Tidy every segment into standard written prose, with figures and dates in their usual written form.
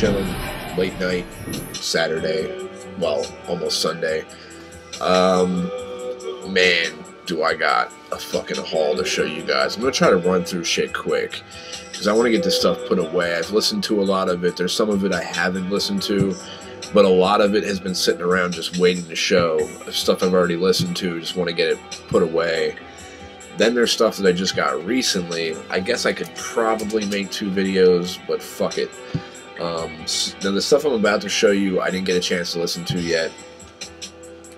chilling, late night, Saturday, well, almost Sunday. Man, do I got a fucking haul to show you guys. I'm going to try to run through shit quick, because I want to get this stuff put away. I've listened to a lot of it. There's some of it I haven't listened to, but a lot of it has been sitting around just waiting to show. Stuff I've already listened to, just want to get it put away. Then there's stuff that I just got recently. I guess I could probably make 2 videos, but fuck it. Now the stuff I'm about to show you, I didn't get a chance to listen to yet.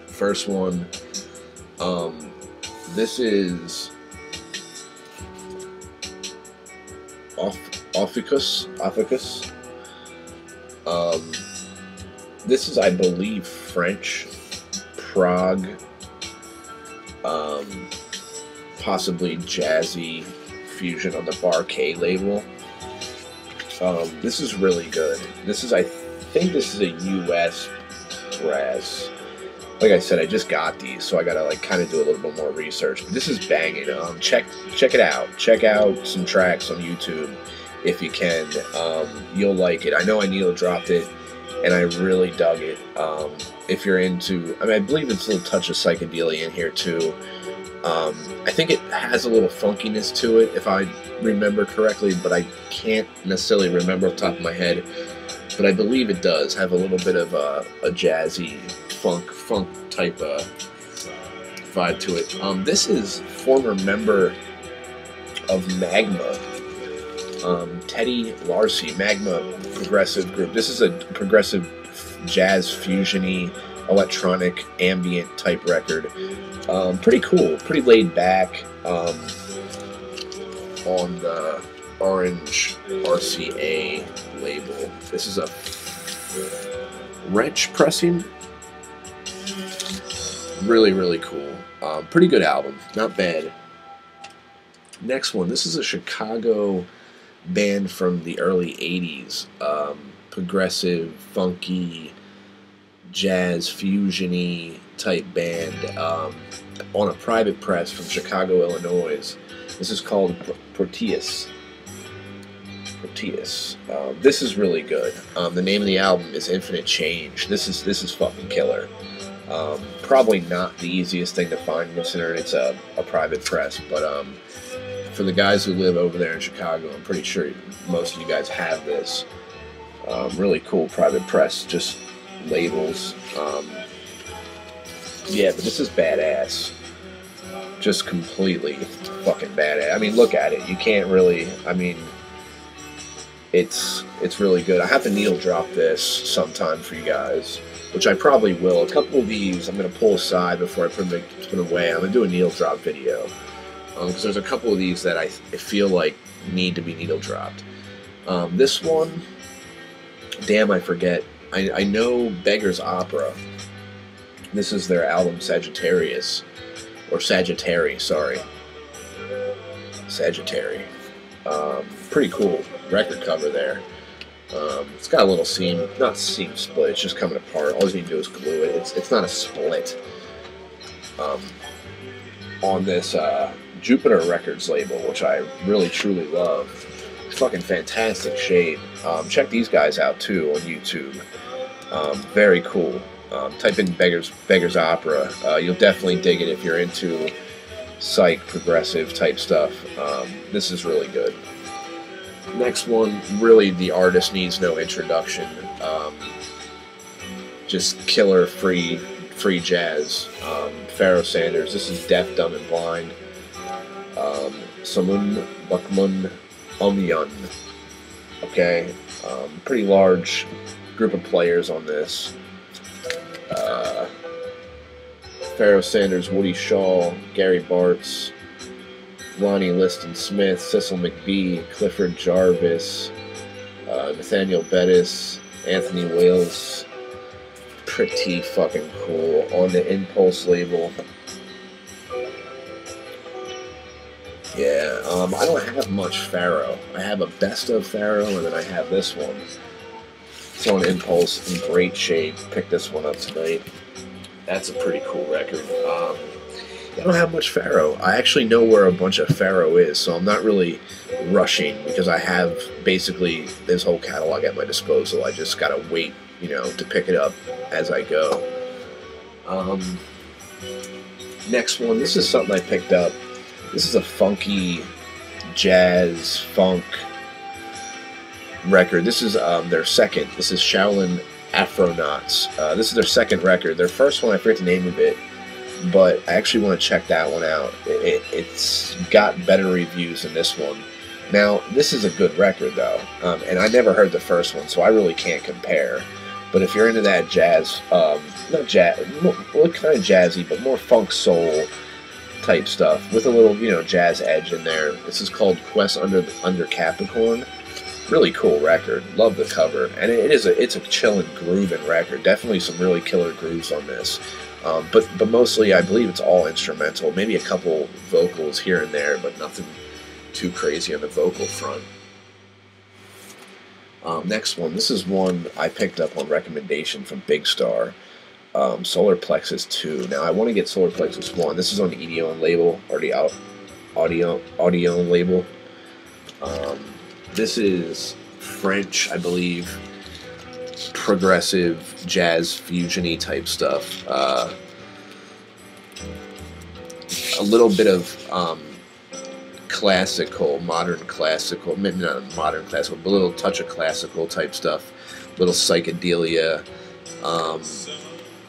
First one, this is Ophikus. This is, I believe, French, Prague, possibly jazzy fusion on the Bar K label. This is really good. This is, I think this is a US press. Like I said, I just got these, so I gotta like kind of do a little bit more research. But this is banging. Check it out. Check out some tracks on YouTube if you can. You'll like it. I know I needle dropped it, and I really dug it. If you're into, I mean, I believe it's a little touch of psychedelia in here too. I think it has a little funkiness to it, if I remember correctly, but I can't necessarily remember off the top of my head. But I believe it does have a little bit of a jazzy funk type vibe to it. This is former member of Magma, Teddy Larcy, Magma progressive group. This is a progressive jazz fusion-y, electronic ambient type record. Pretty cool, pretty laid back, on the orange RCA label. This is a wrench pressing. Really, really cool. Pretty good album, not bad. Next one, this is a Chicago band from the early 80s. Progressive, funky, jazz, fusion-y type band, on a private press from Chicago, Illinois. This is called Proteus. This is really good. The name of the album is Infinite Change. This is fucking killer. Probably not the easiest thing to find, considering it's a private press, but for the guys who live over there in Chicago, I'm pretty sure most of you guys have this. Really cool private press, just labels. Yeah, but this is badass. Just completely fucking badass. I mean, look at it. You can't really, I mean, it's really good. I have to needle drop this sometime for you guys, which I probably will. A couple of these I'm going to pull aside before I put them away. I'm going to do a needle drop video, because there's a couple of these that I feel like need to be needle dropped. This one, damn, I forget. I know Beggar's Opera. This is their album Sagittarius, or Sagittary, sorry. Sagittary. Pretty cool record cover there. It's got a little seam, not seam split, it's just coming apart. All you need to do is glue it. It's not a split. On this Jupiter Records label, which I really truly love. It's fucking fantastic shape. Check these guys out too on YouTube. Very cool. Type in Beggar's Opera. You'll definitely dig it if you're into psych, progressive type stuff. This is really good. Next one, really the artist needs no introduction. Just killer free jazz. Pharoah Sanders. This is Deaf, Dumb, and Blind. Samun Bakmun Omyan. Okay, pretty large group of players on this. Pharoah Sanders, Woody Shaw, Gary Bartz, Lonnie Liston Smith, Cecil McBee, Clifford Jarvis, Nathaniel Bettis, Anthony Wales. Pretty fucking cool. On the Impulse label. Yeah, I don't have much Pharoah. I have a best of Pharoah, and then I have this one. It's on Impulse in great shape. Picked this one up tonight. That's a pretty cool record. I don't have much Pharaoh. I actually know where a bunch of Pharaoh is, so I'm not really rushing because I have basically this whole catalog at my disposal. I just gotta wait, you know, to pick it up as I go. Next one, this is something I picked up. This is a funky jazz funk record. This is their second. This is Shaolin Afronauts. This is their second record. Their first one, I forget the name of it, but I actually want to check that one out. It's got better reviews than this one. Now, this is a good record, though, and I never heard the first one, so I really can't compare. But if you're into that jazz, not jazz, well, kind of jazzy, but more funk soul type stuff with a little, you know, jazz edge in there. This is called Quest Under Capricorn. Really cool record. Love the cover, and it's a chillin', grooving record. Definitely some really killer grooves on this. But mostly, I believe it's all instrumental. Maybe a couple vocals here and there, but nothing too crazy on the vocal front. Next one. This is one I picked up on recommendation from Big Star. Solar Plexus 2. Now, I want to get Solar Plexus 1. This is on the Odeon label, or the Odeon label. This is French, I believe, progressive jazz fusion-y type stuff. A little bit of classical, modern classical, maybe not modern classical, but a little touch of classical type stuff, little psychedelia,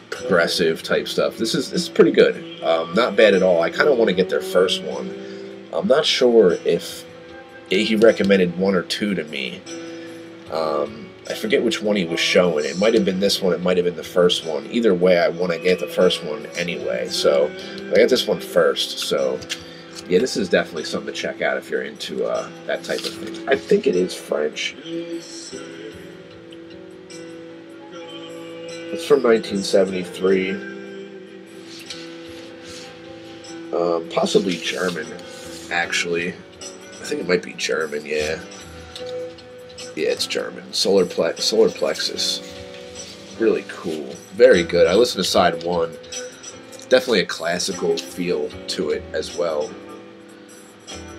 progressive type stuff. This is pretty good. Not bad at all. I kind of want to get their first one. I'm not sure if he recommended one or two to me. I forget which one he was showing. It might have been this one. It might have been the first one. Either way, I want to get the first one anyway. So I got this one first. So yeah, this is definitely something to check out if you're into that type of thing. I think it is French. It's from 1973. Possibly German, actually. I think it might be German, yeah. Yeah, it's German. Solar Plexus. Really cool. Very good. I listened to side one. Definitely a classical feel to it as well.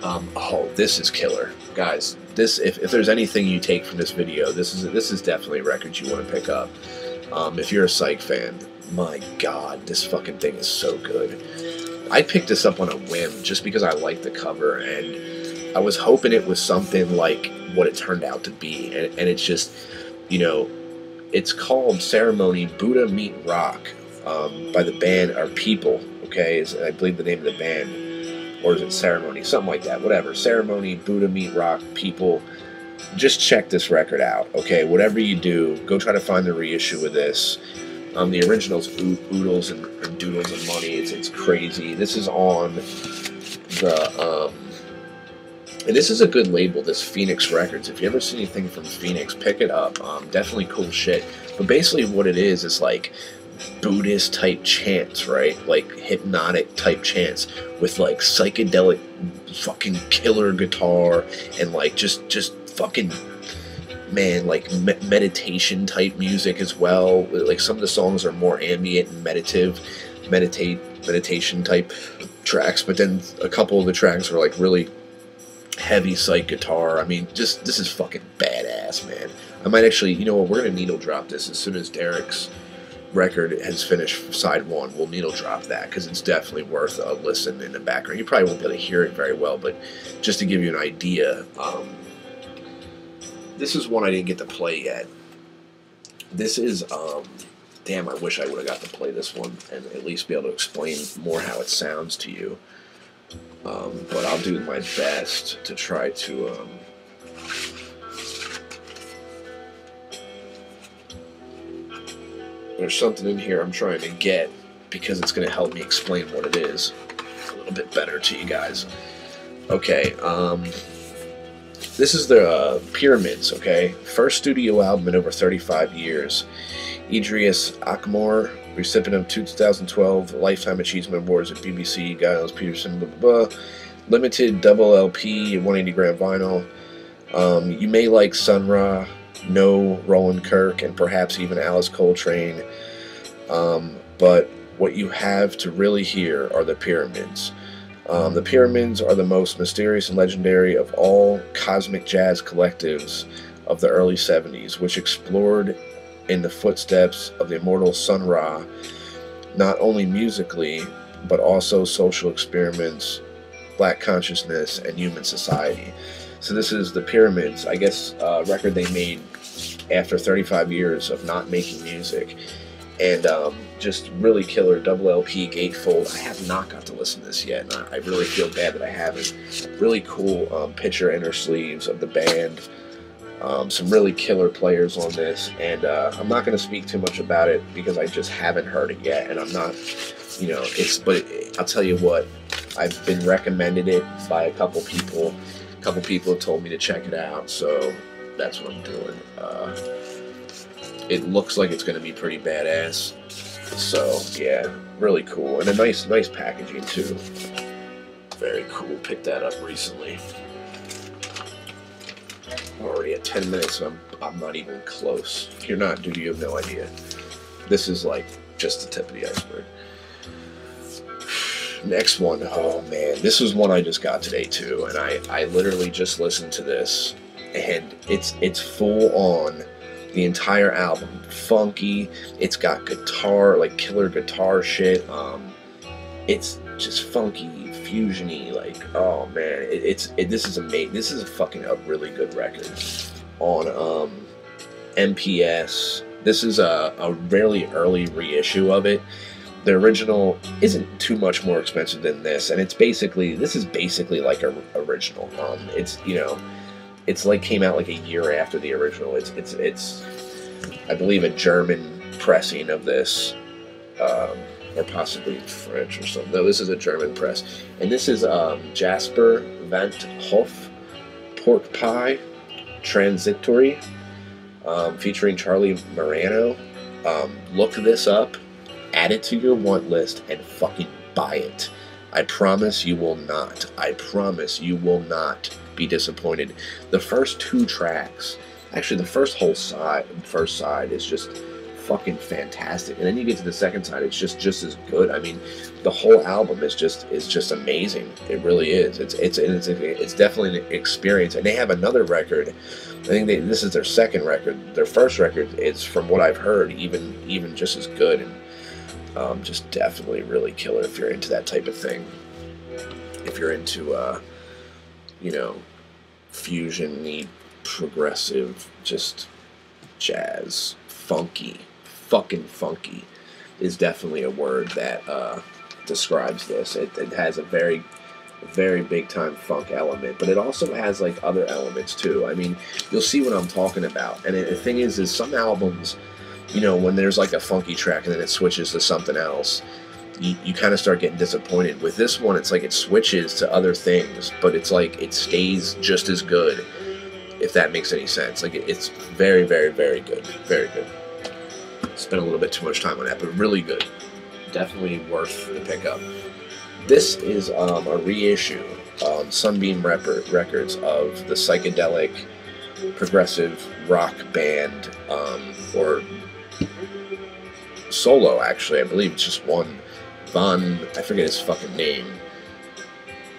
Oh, this is killer. Guys, this if there's anything you take from this video, this is definitely a record you want to pick up. If you're a Psych fan, my God, this fucking thing is so good. I picked this up on a whim just because I liked the cover, and I was hoping it was something like what it turned out to be, and it's just, you know, it's called Ceremony Buddha Meet Rock by the band, or People, okay, is I believe the name of the band, or is it Ceremony, something like that, whatever, Ceremony Buddha Meet Rock, People. Just check this record out, okay? Whatever you do, go try to find the reissue of this. The original's oodles and doodles of money. It's crazy. This is on the and this is a good label, this Phoenix Records. If you ever see anything from Phoenix, pick it up. Definitely cool shit. But basically what it is like Buddhist type chants, right? Like hypnotic type chants with like psychedelic fucking killer guitar and like just fucking, man, like meditation type music as well. Like some of the songs are more ambient and meditation type tracks, but then a couple of the tracks are like really heavy psych guitar. I mean, just this is fucking badass, man. I might actually, you know what, we're gonna needle drop this as soon as Derek's record has finished side one. We'll needle drop that because it's definitely worth a listen in the background. You probably won't be able to hear it very well, but just to give you an idea, this is one I didn't get to play yet. This is, damn, I wish I would have got to play this one and at least be able to explain more how it sounds to you. But I'll do my best to try to, there's something in here I'm trying to get because it's going to help me explain what it is a little bit better to you guys. Okay, this is the Pyramids, okay? First studio album in over 35 years. Idris Akmor, recipient of 2012 Lifetime Achievement Awards at BBC, Giles Peterson, blah, blah, blah. Limited double LP, 180 gram vinyl. You may like Sun Ra, No, Roland Kirk, and perhaps even Alice Coltrane. But What you have to really hear are the pyramids. The pyramids are the most mysterious and legendary of all cosmic jazz collectives of the early 70s, which explored in the footsteps of the immortal Sun Ra, not only musically, but also social experiments, black consciousness, and human society. So this is the Pyramids, I guess, record they made after 35 years of not making music. And just really killer double LP gatefold. I have not got to listen to this yet, and I really feel bad that I haven't. Really cool picture inner sleeves of the band. Some really killer players on this, and I'm not going to speak too much about it because I just haven't heard it yet, and I'm not, you know, but I'll tell you what, I've been recommended it by a couple people. A couple people have told me to check it out, so that's what I'm doing. It looks like it's going to be pretty badass. So yeah, really cool, and a nice packaging too. Very cool. Picked that up recently. I'm already at 10 minutes, and I'm not even close. If you're not, dude, you have no idea. This is like just the tip of the iceberg. Next one, oh man, this was one I just got today too, and I literally just listened to this, and it's full on. The entire album, funky. It's got guitar, like killer guitar shit. It's just funky, fusiony. Like, oh man, this is amazing. This is a really good record on MPS. This is a really early reissue of it. The original isn't too much more expensive than this, and this is basically like a original. It's, you know, it's like came out like a year after the original. It's I believe a German pressing of this, or possibly French or something. No, this is a German press, and this is Jasper Van Hof Pork Pie Transitory, featuring Charlie Morano. Look this up, add it to your want list, and fucking buy it. I promise you will not. I promise you will not be disappointed. The first two tracks, actually the first side is just fucking fantastic, and then you get to the second side, it's just as good. I mean, the whole album is just amazing. It really is. It's definitely an experience. And they have another record. I think this is their second record. Their first record is, from what I've heard, even just as good, and just definitely really killer if you're into that type of thing. If you're into you know, fusion-y, progressive, just jazz, funky, fucking funky is definitely a word that describes this. It has a very big time funk element, but it also has like other elements too. I mean, you'll see what I'm talking about. And the thing is some albums, you know, when there's like a funky track and then it switches to something else, you kind of start getting disappointed. With this one, it's like it switches to other things, but it's like it stays just as good, if that makes any sense. Like, it's very, very, very good. Very good. Spent a little bit too much time on that, but really good. Definitely worth the pickup. This is a reissue on Sunbeam Records of the psychedelic progressive rock band, or solo, actually. I believe it's just one. I forget his fucking name.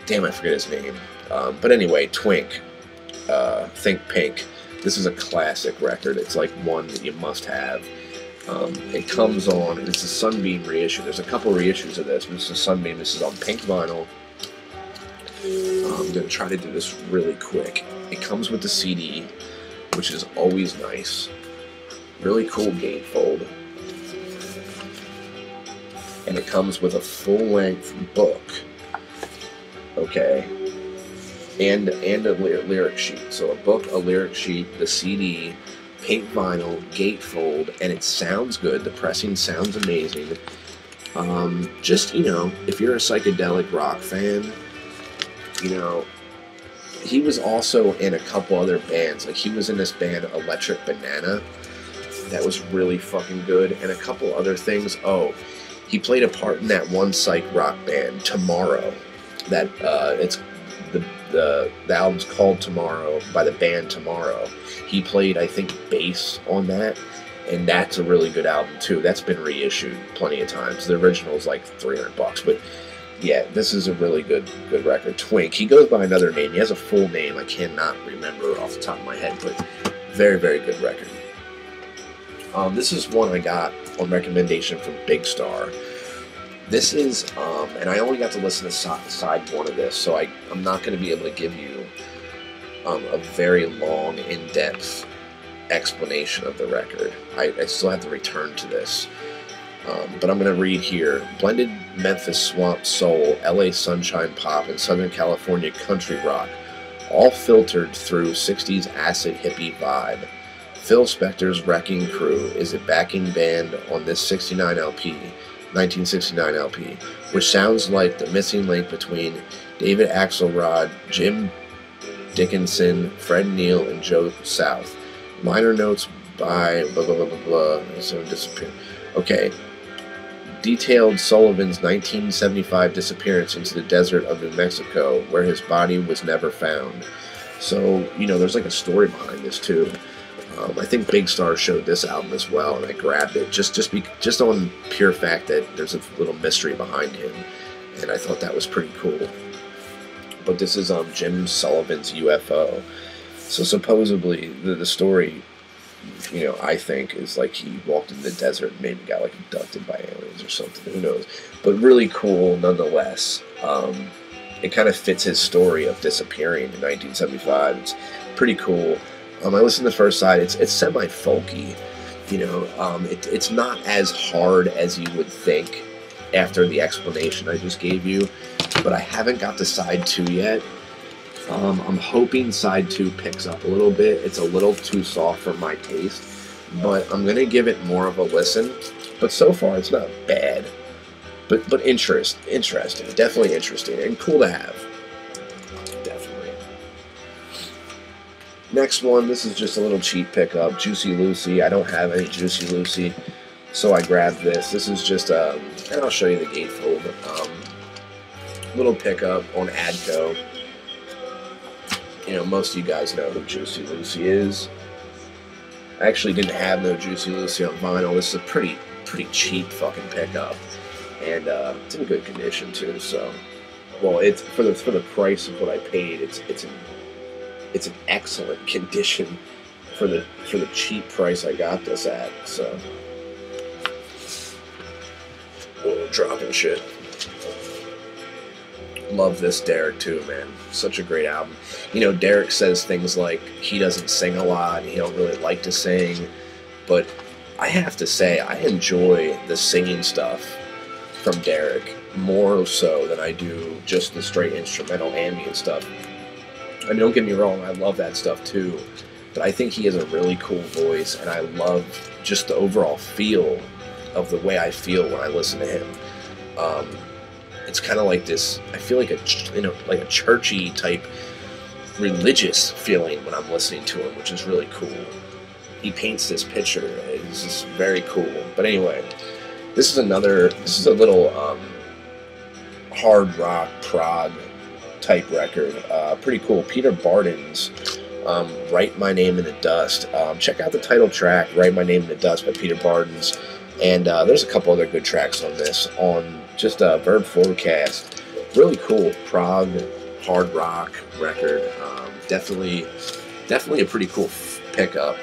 Damn, I forget his name. But anyway, Twink. Think Pink. This is a classic record. It's like one that you must have. It comes on, and it's a Sunbeam reissue. There's a couple reissues of this, but this is Sunbeam. This is on pink vinyl. I'm going to try to do this really quick. It comes with the CD, which is always nice. Really cool gatefold. And it comes with a full-length book. Okay. And a lyric sheet. So a book, a lyric sheet, the CD, pink vinyl, gatefold, and it sounds good. The pressing sounds amazing. Just, you know, if you're a psychedelic rock fan, you know, he was also in a couple other bands. Like, he was in this band, Electric Banana, that was really fucking good, and a couple other things. Oh, he played a part in that one psych rock band, Tomorrow. That, it's... The album's called Tomorrow, by the band Tomorrow. He played, I think, bass on that, and that's a really good album too. That's been reissued plenty of times. The original is like $300, but yeah, this is a really good record. Twink. He goes by another name. He has a full name I cannot remember off the top of my head, but very, very good record. This is one I got on recommendation from Big Star. This is, and I only got to listen to side one of this, so I'm not going to be able to give you a very long, in-depth explanation of the record. I still have to return to this. But I'm going to read here. Blended Memphis swamp soul, LA sunshine pop, and Southern California country rock, all filtered through 60s acid hippie vibe. Phil Spector's Wrecking Crew is a backing band on this 1969 LP, which sounds like the missing link between David Axelrod, Jim Dickinson, Fred Neil, and Joe South. Liner notes by blah blah blah blah blah. So disappear. Okay. Detailed Sullivan's 1975 disappearance into the desert of New Mexico, where his body was never found. So, you know, there's like a story behind this too. I think Big Star showed this album as well, and I grabbed it just on pure fact that there's a little mystery behind him, and I thought that was pretty cool. But this is Jim Sullivan's UFO. So supposedly the story, you know, I think is like he walked in the desert and maybe got like abducted by aliens or something. Who knows? But really cool nonetheless. It kind of fits his story of disappearing in 1975. It's pretty cool. I listened to the first side. It's semi-folky, you know. It's not as hard as you would think after the explanation I just gave you, but I haven't got to side 2 yet. I'm hoping side 2 picks up a little bit. It's a little too soft for my taste, but I'm gonna give it more of a listen. But so far, it's not bad. But interesting, definitely interesting, and cool to have. Definitely. Next one, this is just a little cheap pickup. Juicy Lucy. I don't have any Juicy Lucy, so I grabbed this. This is just and I'll show you the gatefold. Little pickup on Adco. You know, most of you guys know who Juicy Lucy is. I actually didn't have no Juicy Lucy on vinyl. This is a pretty cheap fucking pickup, and it's in good condition too. So, well, it's for the price of what I paid. It's an excellent condition for the cheap price I got this at. So, dropping shit. Love this Derek too, man. Such a great album. You know, Derek says things like he doesn't sing a lot, he don't really like to sing, but I have to say I enjoy the singing stuff from Derek more so than I do just the straight instrumental ambient stuff. I mean, don't get me wrong, I love that stuff too, but I think he has a really cool voice, and I love just the overall feel of the way I feel when I listen to him. It's kind of like this, I feel like like a churchy type religious feeling when I'm listening to him, which is really cool. He paints this picture. It's just very cool. But anyway, this is a little hard rock prog type record. Pretty cool. Peter Barden's Write My Name in the Dust. Check out the title track, Write My Name in the Dust by Peter Barden's. And there's a couple other good tracks on this, on just Verb Forecast. Really cool prog, hard rock record. Definitely a pretty cool pickup.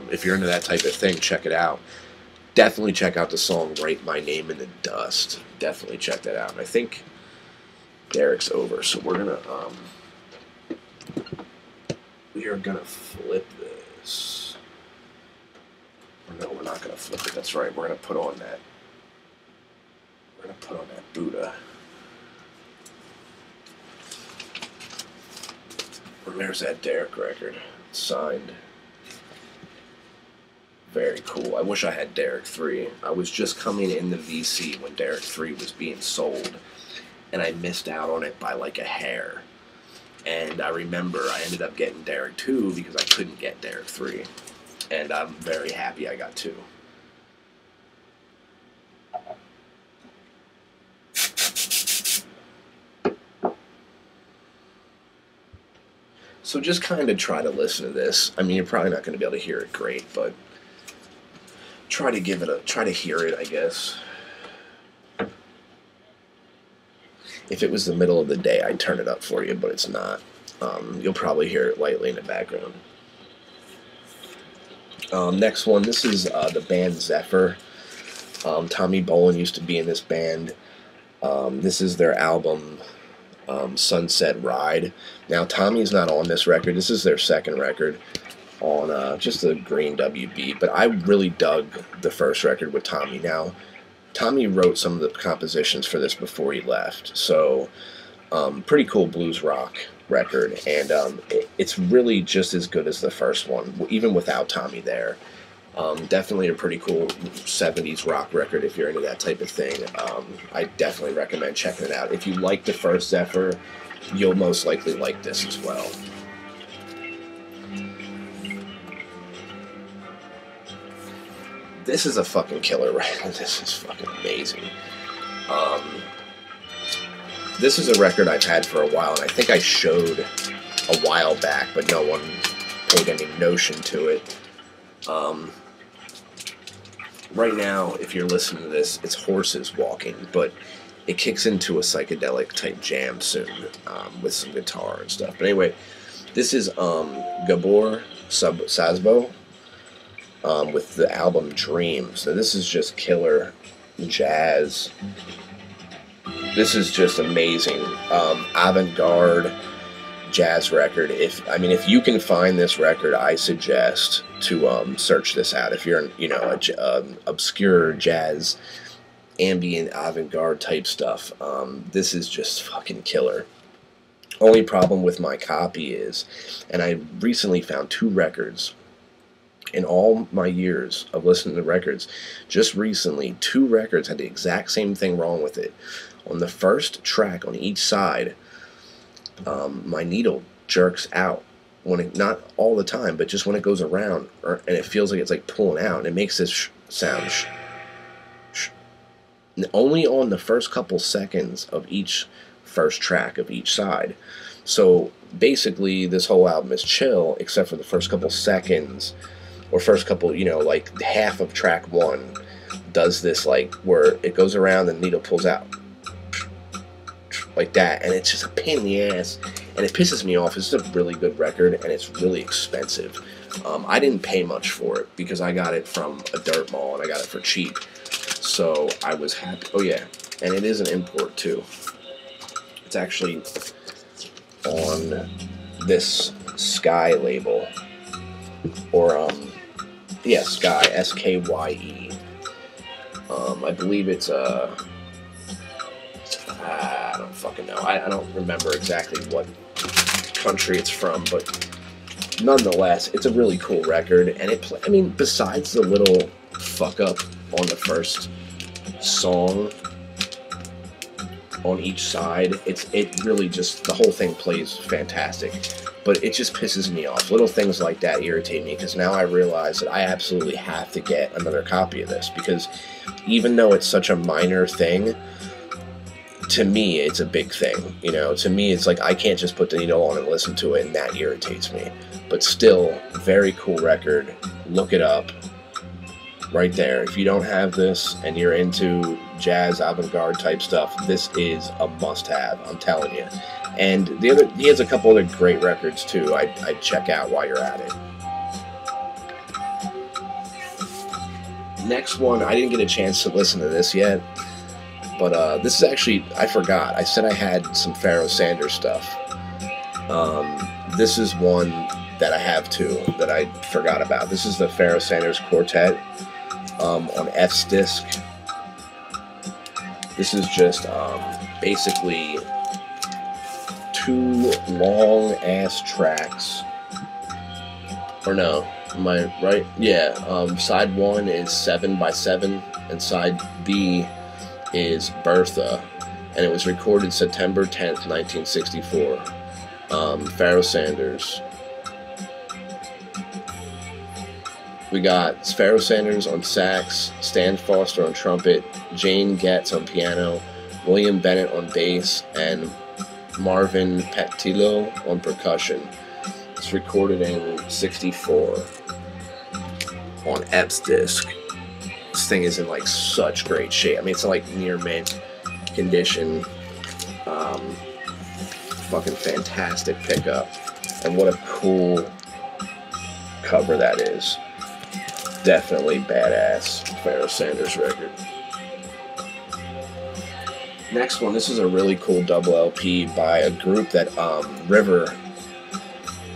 If you're into that type of thing, check it out. Definitely check out the song Write My Name in the Dust. Definitely check that out. And I think Derek's over, so we are gonna flip this. No, we're not going to flip it. That's right. We're going to put on that. We're going to put on that Buddha. And there's that Derek record. It's signed. Very cool. I wish I had Derek 3. I was just coming in the VC when Derek 3 was being sold, and I missed out on it by like a hair. And I remember I ended up getting Derek 2 because I couldn't get Derek 3. And I'm very happy I got 2. So just kind of try to listen to this. I mean, you're probably not going to be able to hear it great, but try to hear it, I guess. If it was the middle of the day, I'd turn it up for you, but it's not. You'll probably hear it lightly in the background. Next one, this is the band Zephyr. Tommy Bolin used to be in this band. This is their album, Sunset Ride. Now, Tommy's not on this record. This is their second record on just the green WB, but I really dug the first record with Tommy. Now, Tommy wrote some of the compositions for this before he left, so pretty cool blues rock record, and it's really just as good as the first one, even without Tommy there. Definitely a pretty cool 70s rock record if you're into that type of thing. I definitely recommend checking it out. If you like the first Zephyr, you'll most likely like this as well. This is a fucking killer record. This is fucking amazing. This is a record I've had for a while, and I think I showed a while back, but no one paid any notion to it. Right now, if you're listening to this, it's horses walking, but it kicks into a psychedelic type jam soon, with some guitar and stuff. But anyway, this is Gabor Sazbo, with the album Dreams. So this is just killer jazz. This is just amazing, avant-garde jazz record. If you can find this record, I suggest to search this out. If you're obscure jazz, ambient, avant-garde type stuff, this is just fucking killer. Only problem with my copy is, and I recently found 2 records in all my years of listening to records, just recently 2 records had the exact same thing wrong with it. On the first track on each side, my needle jerks out when it, not all the time, but just when it goes around, and it feels like it's like pulling out, and it makes this sound only on the first couple seconds of each first track of each side. So basically, this whole album is chill, except for the first couple seconds, or first couple, like half of track 1 does this, like, where it goes around and the needle pulls out. Like that, and it's just a pain in the ass, and it pisses me off. This is a really good record, and it's really expensive. I didn't pay much for it because I got it from a dirt mall, and I got it for cheap, so I was happy. Oh yeah, and it is an import too. It's actually on this Sky label, or yeah, Sky, S-K-Y-E. I believe it's I don't fucking know. I don't remember exactly what country it's from, but nonetheless, it's a really cool record. And besides the little fuck up on the first song on each side, it really just, the whole thing plays fantastic. But it just pisses me off. Little things like that irritate me, because now I realize that I absolutely have to get another copy of this, because even though it's such a minor thing, to me, it's a big thing. To me, it's like I can't just put the needle on and listen to it, and that irritates me. But still, very cool record. Look it up. Right there. If you don't have this and you're into jazz, avant-garde type stuff, this is a must-have. I'm telling you. And he has a couple other great records too. I'd check out while you're at it. Next one, I didn't get a chance to listen to this yet. But this is actually, I forgot. I said I had some Pharoah Sanders stuff. This is one that I have too, that I forgot about. This is the Pharoah Sanders Quartet on F's disc. This is just basically 2 long-ass tracks. Or no, am I right? Yeah, side 1 is 7x7, and side B is Bertha, and it was recorded September 10th, 1964. Pharoah Sanders. We got Pharoah Sanders on sax, Stan Foster on trumpet, Jane Getz on piano, William Bennett on bass, and Marvin Petillo on percussion. It's recorded in '64 on Epps disc. This thing is in like such great shape. I mean, it's in like near mint condition. Fucking fantastic pickup, and what a cool cover that is. Definitely badass Pharoah Sanders record. Next one, this is a really cool double LP by a group that River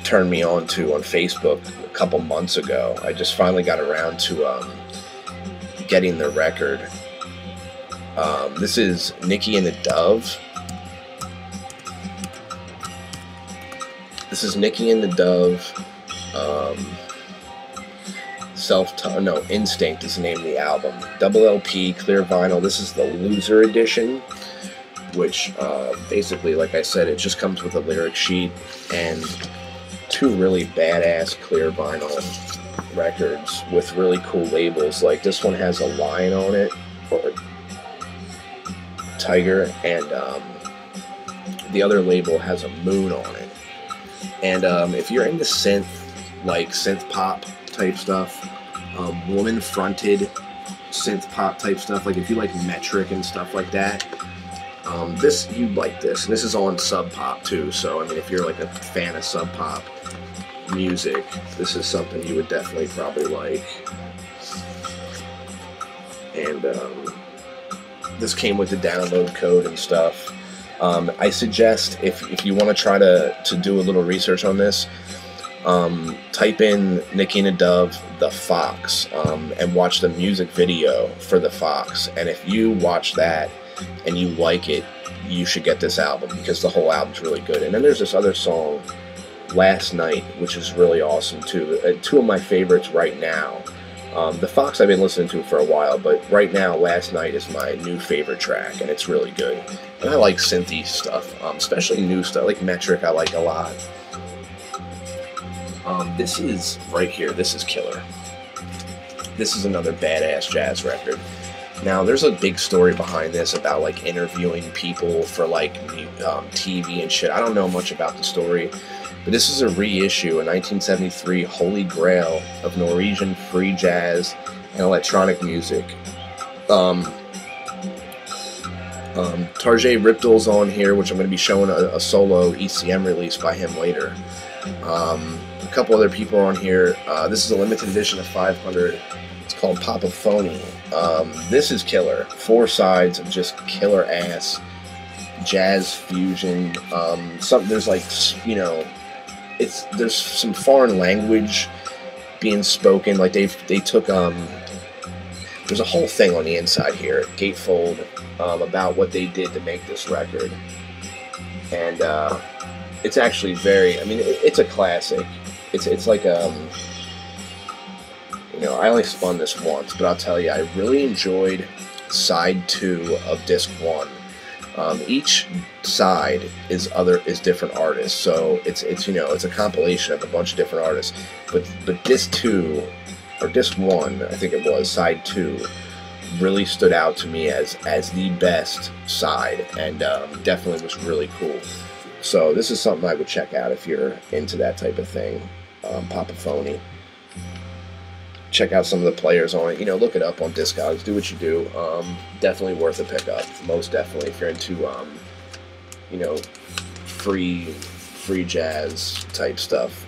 turned me on to on Facebook a couple months ago. I just finally got around to getting the record. This is Nikki and the Dove. This is Nikki and the Dove. Instinct is the name of the album. Double LP, clear vinyl. This is the loser edition, which basically, like I said, it just comes with a lyric sheet and two really badass clear vinyl records with really cool labels. Like this one has a lion on it, or a tiger, and the other label has a moon on it. And if you're into synth, like synth pop type stuff, woman-fronted synth pop type stuff, like if you like metric and stuff like that, you'd like this. And this is on Sub Pop too, so I mean, if you're like a fan of Sub Pop music, this is something you would definitely probably like. And this came with the download code and stuff. I suggest if you want to try to do a little research on this, type in Nikki and the Dove, The Fox, and watch the music video for The Fox. And if you watch that and you like it, you should get this album, because the whole album's really good. And then there's this other song, Last Night, which is really awesome too. Two of my favorites right now. The Fox I've been listening to for a while, but right now Last Night is my new favorite track, and it's really good. And I like synthy stuff, especially new stuff, like metric I like a lot. This is right here. This is killer. This is another badass jazz record. Now, there's a big story behind this about like interviewing people for like TV and shit. I don't know much about the story, but this is a reissue, a 1973 Holy Grail of Norwegian free jazz and electronic music. Tarjei Riptol's on here, which I'm going to be showing a solo ECM release by him later. A couple other people on here. This is a limited edition of 500. It's called Popophony. This is killer. 4 sides of just killer ass jazz fusion. There's like, you know, there's some foreign language being spoken. Like they took there's a whole thing on the inside here, gatefold, about what they did to make this record, and it's actually very. I mean, it's a classic. It's like you know, I only spun this once, but I'll tell you, I really enjoyed side 2 of disc 1. Each side is different artists, so it's you know, it's a compilation of a bunch of different artists. But disc 2 or disc 1, I think it was, side 2, really stood out to me as the best side, and definitely was really cool. So this is something I would check out if you're into that type of thing. Popophony. Check out some of the players on it. You know, look it up on Discogs. Do what you do. Definitely worth a pickup. Most definitely if you're into you know, free jazz type stuff.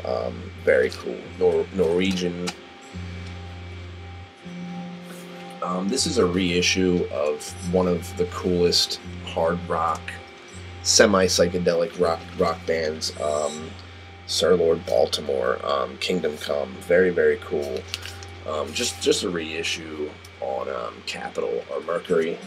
Very cool. Norwegian. This is a reissue of one of the coolest hard rock, semi-psychedelic rock bands, Sir Lord Baltimore, Kingdom Come. Very, very cool. Just a reissue on Capitol or Mercury.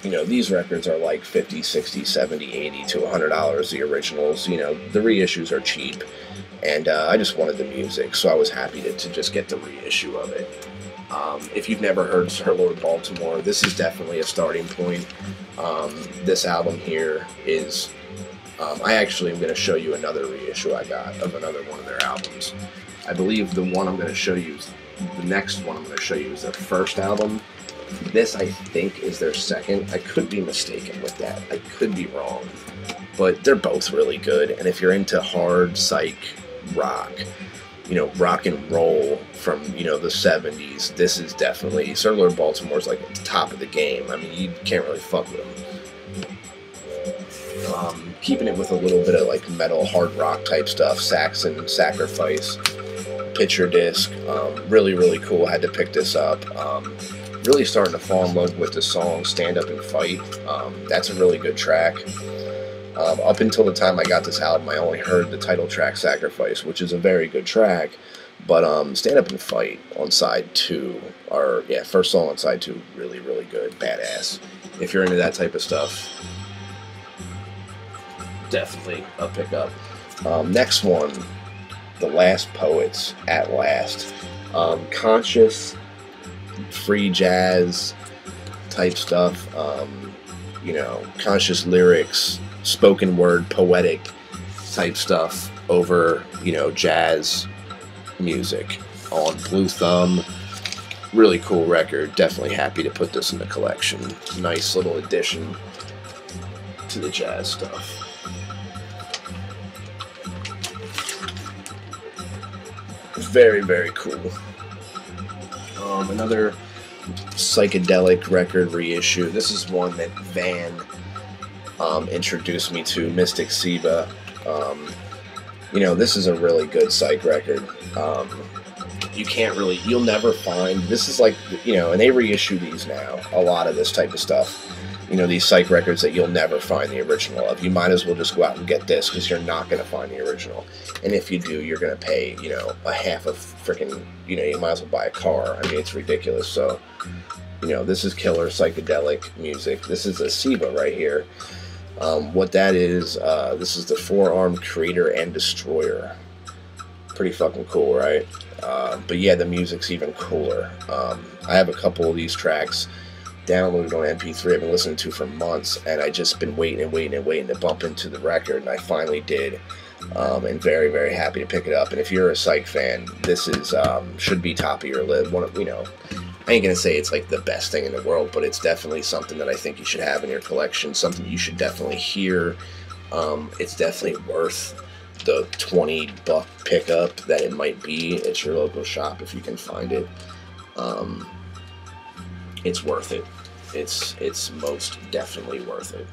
You know, these records are like $50, $60, $70, $80 to $100, the originals. You know, the reissues are cheap. And I just wanted the music, so I was happy to just get the reissue of it. If you've never heard Sir Lord Baltimore, this is definitely a starting point. This album here is... I actually am going to show you another reissue I got of another one of their albums. I believe the one I'm going to show you, the next one I'm going to show you is their first album. This, I think, is their second. I could be mistaken with that. I could be wrong. but they're both really good. And if you're into hard psych rock, you know, rock and roll from, you know, the 70s, this is definitely, Circular Baltimore's like at the top of the game. I mean, you can't really fuck with them. Keeping it with a little bit of like metal, hard rock type stuff, Saxon, Sacrifice, Picture Disc, really, really cool. I had to pick this up. Really starting to fall in love with the song Stand Up and Fight. That's a really good track. Up until the time I got this album, I only heard the title track Sacrifice, which is a very good track. But Stand Up and Fight on side 2, or yeah, first song on side 2, really, really good, badass. If you're into that type of stuff, definitely a pickup. Next one, The Last Poets, At Last. Conscious, free jazz type stuff, you know, conscious lyrics, spoken word, poetic type stuff over, you know, jazz music on Blue Thumb. Really cool record. Definitely happy to put this in the collection. Nice little addition to the jazz stuff. Very, very cool. Another psychedelic record reissue. This is one that Van introduced me to, Mystic Seba. You know, this is a really good psych record. You can't really, you'll never find, this is like, you know, and they reissue these now, a lot of this type of stuff. You know, these psych records that you'll never find the original of. You might as well just go out and get this, because you're not going to find the original. And if you do, you're going to pay, you know, a half of freaking, you know, you might as well buy a car. I mean, it's ridiculous. So, you know, this is killer psychedelic music. This is a Seba right here. What that is, this is the Four-Armed Creator and Destroyer. Pretty fucking cool, right? But yeah, the music's even cooler. I have a couple of these tracks downloaded on MP3 I've been listening to for months, and I just been waiting to bump into the record, and I finally did, and very, very happy to pick it up. And if you're a psych fan, this is should be top of your list. One of, you know, I ain't gonna say it's like the best thing in the world, but it's definitely something that I think you should have in your collection, something you should definitely hear. It's definitely worth the $20 pickup that it might be at your local shop if you can find it. It's worth it. It's most definitely worth it.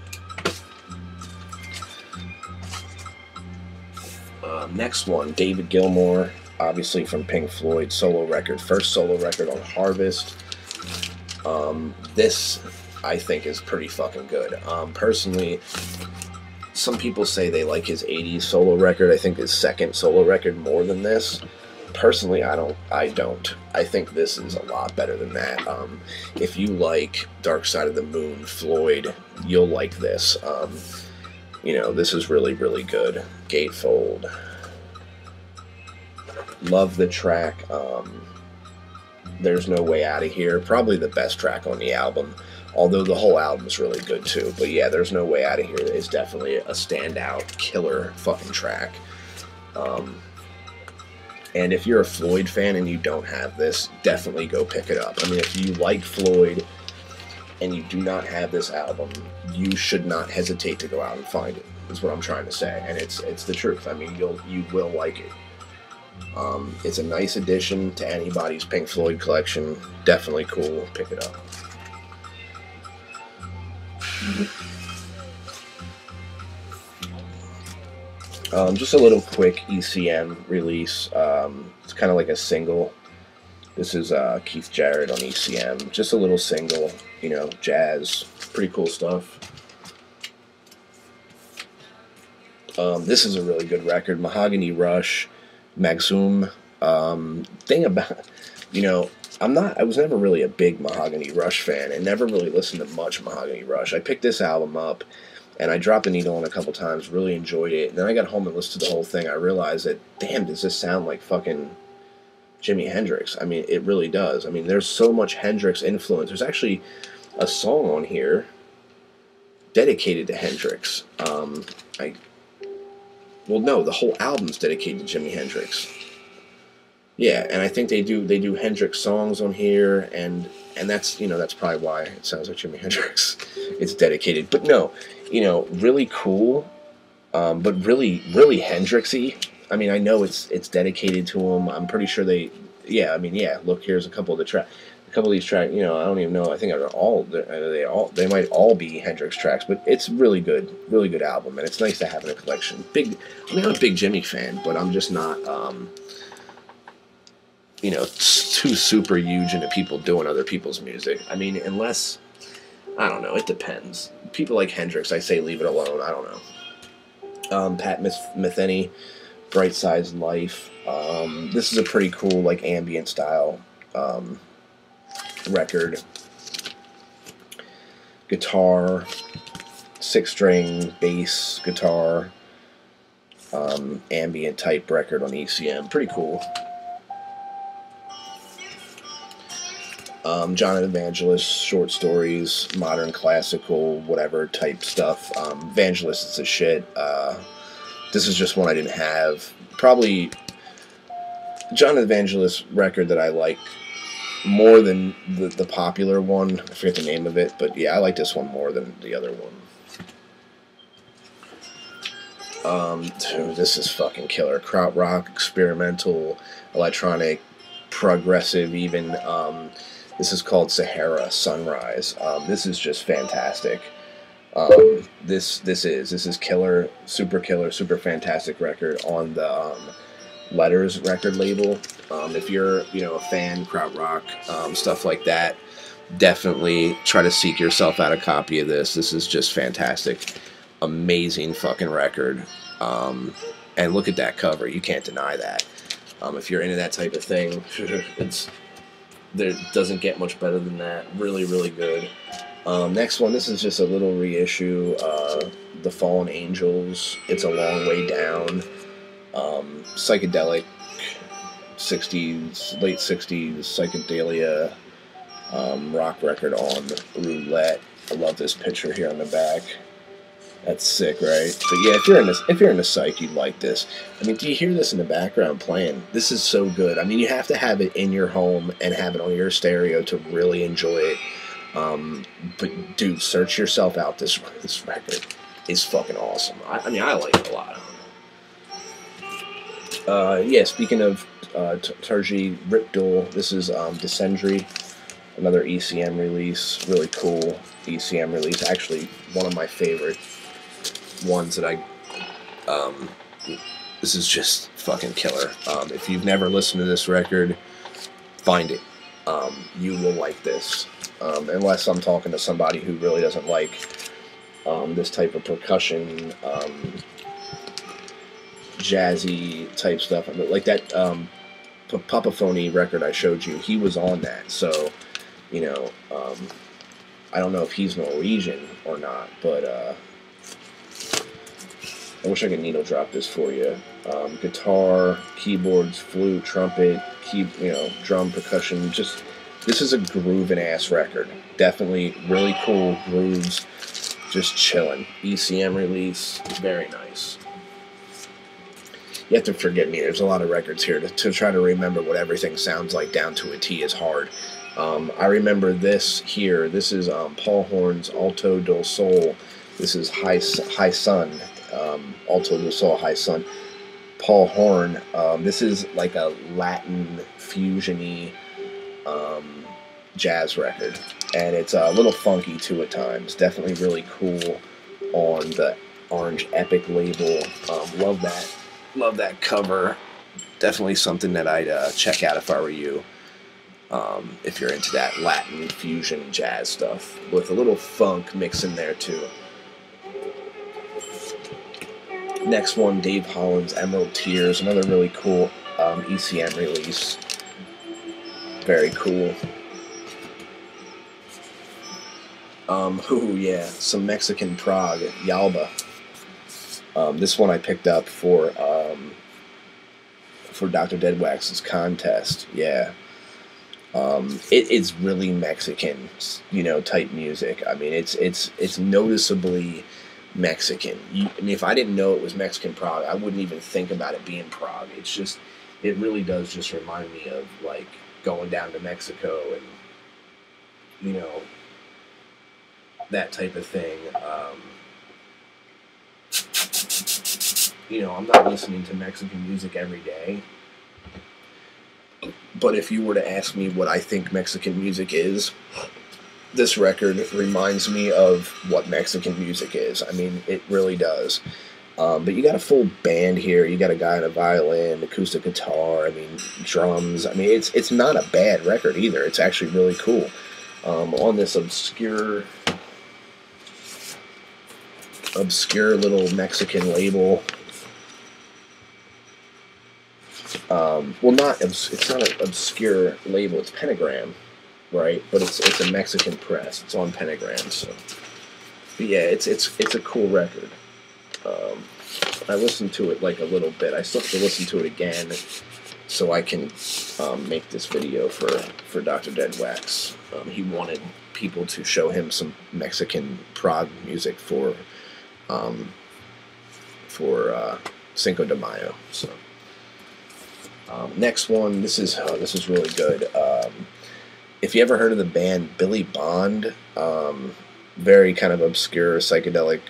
Next one, David Gilmour, obviously from Pink Floyd, solo record, first solo record on Harvest. This, I think, is pretty fucking good. Personally, some people say they like his 80s solo record. I think his second solo record more than this. Personally, I don't. I think this is a lot better than that. If you like Dark Side of the Moon, Floyd, you'll like this. You know, this is really, really good. Gatefold. Love the track. There's No Way Out of Here. Probably the best track on the album. Although the whole album's really good too. But yeah, There's No Way Out of Here is definitely a standout, killer fucking track. And if you're a Floyd fan and you don't have this, definitely go pick it up. I mean, if you like Floyd and you do not have this album, you should not hesitate to go out and find it, is what I'm trying to say. And it's the truth. I mean, you will like it. It's a nice addition to anybody's Pink Floyd collection. Definitely cool. Pick it up. Just a little quick ECM release. It's kind of like a single. This is Keith Jarrett on ECM. Just a little single, you know, jazz. Pretty cool stuff. This is a really good record. Mahogany Rush, Maxum. Thing about, you know, I was never really a big Mahogany Rush fan and never really listened to much Mahogany Rush. I picked this album up and I dropped the needle on a couple times, really enjoyed it. And then I got home and listened to the whole thing. I realized that, damn, does this sound like fucking Jimi Hendrix? I mean, it really does. I mean, there's so much Hendrix influence. There's actually a song on here dedicated to Hendrix. Well, no, the whole album's dedicated to Jimi Hendrix. Yeah, and I think they do Hendrix songs on here, and that's, you know, that's probably why it sounds like Jimi Hendrix. It's dedicated, but no, you know, really cool. but really, really Hendrixy. I mean, I know it's dedicated to him. I'm pretty sure they, yeah. I mean, yeah. Look, here's a couple of the tracks. A couple of these tracks, you know, I don't even know. I think they might all be Hendrix tracks, but it's really good album, and it's nice to have in a collection. I mean, I'm a big Jimmy fan, but I'm just not, you know, too super huge into people doing other people's music. I mean, unless, I don't know, it depends. People like Hendrix, I say leave it alone. I don't know. Pat Metheny, Bright Side's Life. This is a pretty cool, like, ambient style record. Guitar, 6-string bass guitar, ambient type record on ECM. Pretty cool. Jonathan Vangelis, short stories, modern classical, whatever type stuff. Vangelis is a shit. This is just one I didn't have. Probably Jonathan Vangelis record that I like more than the popular one. I forget the name of it, but yeah, I like this one more than the other one. Dude, this is fucking killer. Krautrock, experimental, electronic, progressive, even. This is called Sahara Sunrise. This is just fantastic. This is killer, super fantastic record on the Letters record label. If you're, you know, a fan, krautrock, stuff like that, definitely try to seek yourself out a copy of this. This is just fantastic, amazing fucking record. And look at that cover, you can't deny that. If you're into that type of thing, there doesn't get much better than that. Really, really good. Next one, this is just a little reissue. The Fallen Angels, It's a Long Way Down. Psychedelic 60s, late 60s psychedelia rock record on Roulette. I love this picture here on the back. That's sick, right? But yeah, if you're in the psych, you'd like this. I mean, do you hear this in the background playing? This is so good. I mean, you have to have it in your home and have it on your stereo to really enjoy it. But dude, search yourself out. This record is fucking awesome. I mean, I like it a lot. Yeah, speaking of Tarji Ripdol, this is Descendry, another ECM release. Really cool ECM release. Actually, one of my favorite ones that this is just fucking killer. If you've never listened to this record, find it. You will like this. Unless I'm talking to somebody who really doesn't like this type of percussion, jazzy type stuff. I mean, like that Papaphony record I showed you, he was on that. So, you know, I don't know if he's Norwegian or not, but I wish I could needle drop this for you. Guitar, keyboards, flute, trumpet, drum, percussion. Just, this is a grooving ass record. Definitely really cool grooves. Just chilling. ECM release, very nice. You have to forgive me. There's a lot of records here. To try to remember what everything sounds like down to a T is hard. I remember this here. This is Paul Horn's Alto do Sol. This is High Sun. Alto do Sol, High Sun. Paul Horn. This is like a Latin fusion-y jazz record, and it's a little funky too at times. Definitely really cool on the Orange Epic label. Love that cover. Definitely something that I'd check out if I were you. If you're into that Latin fusion jazz stuff with a little funk mix in there too. Next one, Dave Holland's Emerald Tears, another really cool ECM release. Very cool. Yeah, some Mexican prog, Yalba. This one I picked up for Dr. Deadwax's contest. Yeah. It's really Mexican, type music. I mean, it's noticeably Mexican. I mean, if I didn't know it was Mexican prog, I wouldn't even think about it being prog. It's just, it really does just remind me of, like, going down to Mexico and, that type of thing. you know, I'm not listening to Mexican music every day. But if you were to ask me what I think Mexican music is, this record reminds me of what Mexican music is. I mean, it really does. But you got a full band here. You got a guy on a violin, acoustic guitar, I mean, drums. I mean, it's not a bad record either. It's actually really cool. On this obscure little Mexican label. Well, it's not an obscure label. It's Pentagram, right? But it's a Mexican press. It's on Pentagram. So, but yeah, it's a cool record. I listened to it like a little bit. I still have to listen to it again so I can make this video for Dr. Dead Wax. He wanted people to show him some Mexican prog music for Cinco de Mayo. So next one, this is really good. If you ever heard of the band Billy Bond, very kind of obscure psychedelic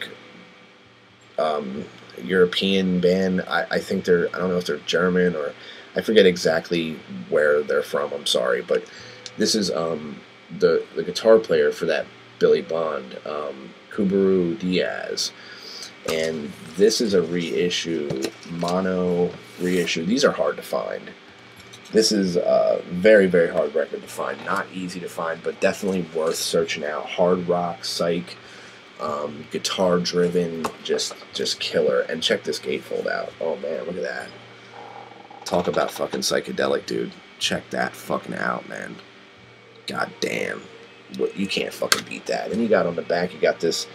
European band. I think I don't know if they're German or I forget exactly where they're from. I'm sorry, but this is the guitar player for that Billy Bond, Kubaru Diaz, and this is a reissue, mono reissue. These are hard to find. This is a very, very hard record to find. Not easy to find, but definitely worth searching out. Hard rock, psych. Guitar driven, just killer. And check this gatefold out. Oh man, look at that. Talk about fucking psychedelic, dude. Check that fucking out, man. God damn. You can't fucking beat that. And you got on the back, you got this,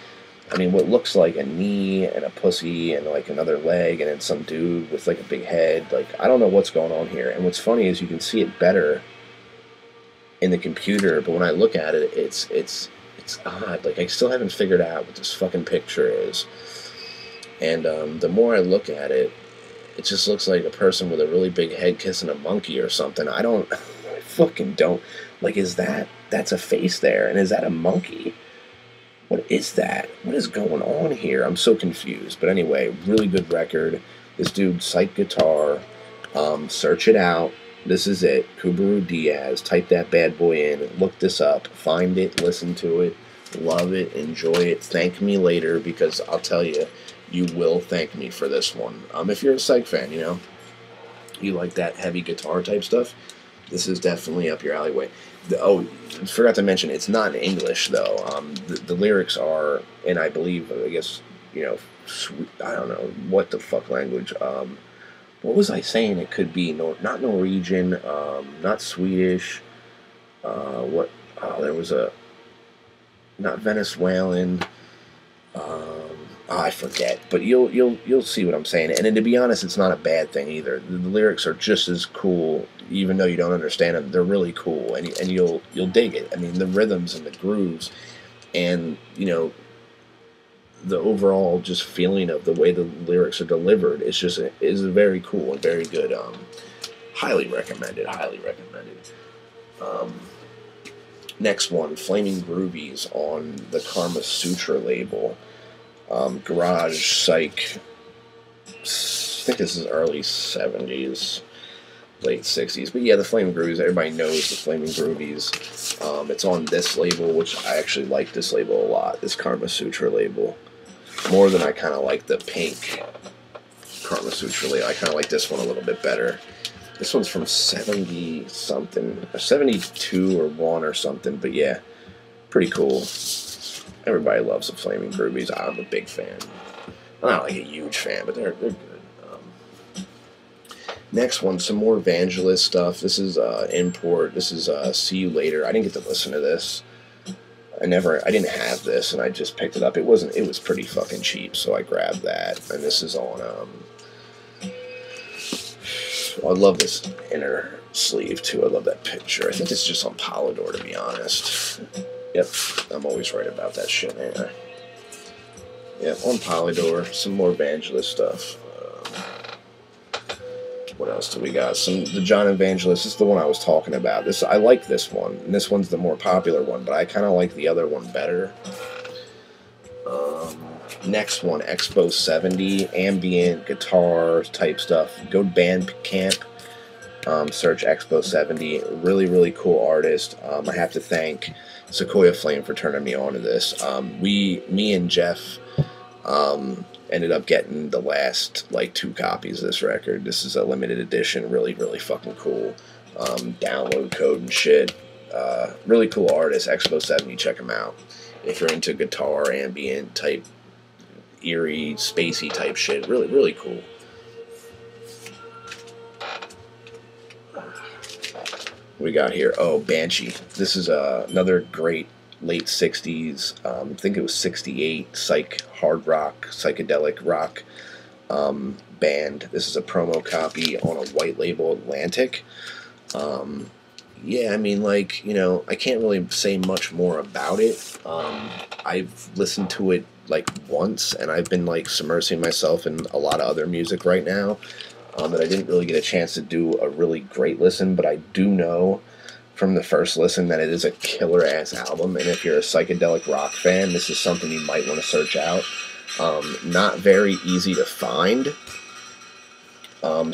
I mean, what looks like a knee and a pussy and like another leg and then some dude with like a big head. Like, I don't know what's going on here. And what's funny is you can see it better in the computer, but when I look at it, it's odd. Like, I still haven't figured out what this fucking picture is. And the more I look at it, it just looks like a person with a really big head kissing a monkey or something. I fucking don't. Like, that's a face there, and is that a monkey? What is that? What is going on here? I'm so confused. But anyway, really good record. This dude, psych guitar. Search it out. This is it. Kubaru Diaz. Type that bad boy in. Look this up. Find it. Listen to it. Love it. Enjoy it. Thank me later, because I'll tell you, you will thank me for this one. If you're a psych fan, you know, you like that heavy guitar type stuff, this is definitely up your alleyway. Forgot to mention, it's not in English, though. The lyrics are, and I believe, I guess, you know, I don't know, what the fuck language. What was I saying? It could be not Norwegian, not Swedish. There was not Venezuelan. I forget, but you'll see what I'm saying. And to be honest, it's not a bad thing either. The lyrics are just as cool, even though you don't understand them. They're really cool, and you'll dig it. I mean, the rhythms and the grooves, and you know, the overall just feeling of the way the lyrics are delivered is very cool and very good. Highly recommended. Highly recommended. Next one, Flaming Groovies on the Karma Sutra label. Garage psych. I think this is early 70s, late 60s. But yeah, the Flaming Groovies, everybody knows the Flaming Groovies. It's on this label, which I actually like this label a lot, this Karma Sutra label. More than I kind of like the pink Karma Sutra label. I kind of like this one a little bit better. This one's from 70-something, 72 or 1 or something. But yeah, pretty cool. Everybody loves the Flaming Groovies. I'm a big fan. I'm not like a huge fan, but they're good. Next one, some more Vangelis stuff. This is import. This is See You Later. I didn't get to listen to this. I didn't have this, and I just picked it up. It was pretty fucking cheap, so I grabbed that. And this is on I love this inner sleeve too. I love that picture. I think it's just on Polydor, to be honest. Yep, I'm always right about that shit, man. Yep, on Polydor. Some more Vangelis stuff. What else do we got? The John Vangelis. This is the one I was talking about. I like this one, and this one's the more popular one, but I kind of like the other one better. Next one, Expo 70, ambient guitar type stuff. Go to Bandcamp, search Expo 70. Really, really cool artist. I have to thank Sequoia Flame for turning me on to this. Me and Jeff ended up getting the last like 2 copies of this record. This is a limited edition, really, really fucking cool. Download code and shit. Really cool artist, Expo 70. Check him out if you're into guitar, ambient type, eerie, spacey type shit. Really, really cool. We got here, oh, Banshee. This is another great late 60s, I think it was 68, hard rock, psychedelic rock band. This is a promo copy on a white label Atlantic. Yeah, I mean, like, you know, I can't really say much more about it. I've listened to it like once, and I've been like submersing myself in a lot of other music right now that I didn't really get a chance to do a really great listen, but I do know from the first listen that it is a killer ass album, and if you're a psychedelic rock fan, this is something you might want to search out. Not very easy to find,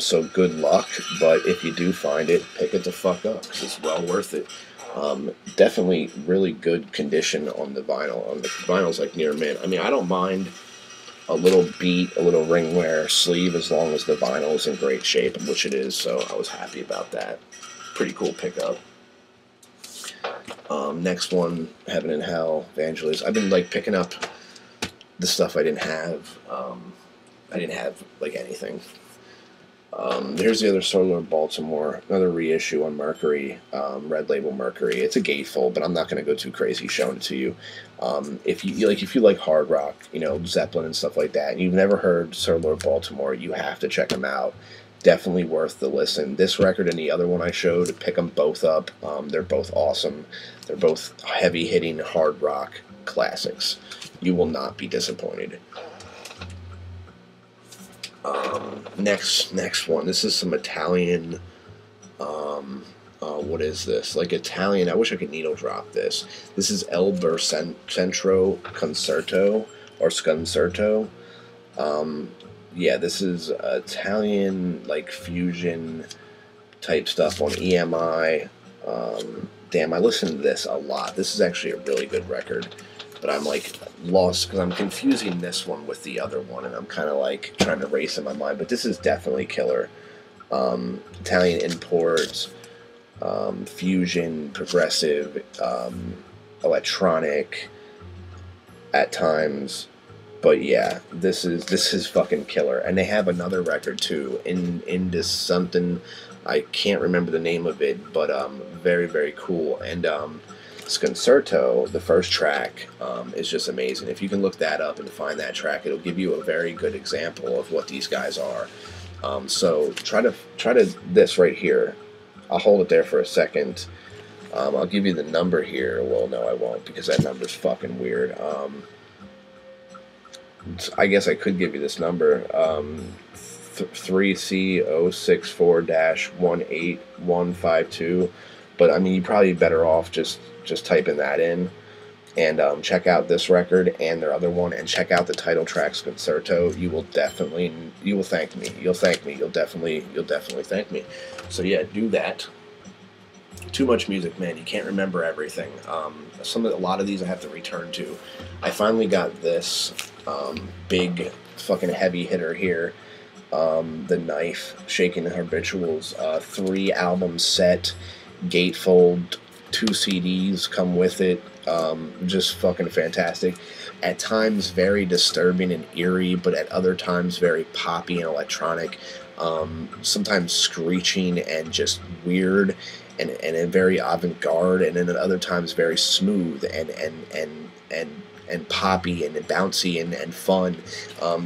so good luck, but if you do find it, pick it the fuck up, because it's well worth it. Definitely really good condition on the vinyl. The vinyl's like near mint. I mean, I don't mind a little beat, a little ring wear sleeve, as long as the vinyl is in great shape, which it is, so I was happy about that. Pretty cool pickup. Next one, Heaven and Hell, Vangelis. I've been like picking up the stuff I didn't have. I didn't have like anything. There's the other Solar Baltimore, another reissue on Mercury, Red Label Mercury. It's a gatefold, but I'm not going to go too crazy showing it to you. If you like hard rock, you know, Zeppelin and stuff like that, and you've never heard Solar Baltimore, you have to check them out. Definitely worth the listen. This record and the other one I showed, pick them both up. They're both awesome. They're both heavy-hitting hard rock classics. You will not be disappointed. Next one. This is some Italian. What is this? Like Italian. I wish I could needle drop this. This is El Centro Concerto or Sconcerto. Yeah, this is Italian, like, fusion type stuff on EMI. Damn, I listened to this a lot. This is actually a really good record, but I'm, like, lost because I'm confusing this one with the other one, and I'm kind of, like, trying to race in my mind, but this is definitely killer. Italian imports, fusion, progressive, electronic, at times. But yeah, this is fucking killer. And they have another record too, into something, I can't remember the name of it, but very, very cool. And Sconcerto, the first track, is just amazing. If you can look that up and find that track, it'll give you a very good example of what these guys are. So try to this right here. I'll hold it there for a second. I'll give you the number here. Well, no, I won't, because that number's fucking weird. I guess I could give you this number, 3C064-18152, but I mean, you'd probably be better off just typing that in, and check out this record and their other one, and check out the title track, Concerto. You will thank me. You'll definitely thank me. So yeah, do that. Too much music, man. You can't remember everything. A lot of these I have to return to. I finally got this big fucking heavy hitter here. The Knife, Shaking the Habituals, 3-album set, gatefold, 2 CDs come with it. Just fucking fantastic. At times very disturbing and eerie, but at other times very poppy and electronic. Sometimes screeching and just weird and very avant-garde, and then at other times very smooth and poppy and bouncy and fun.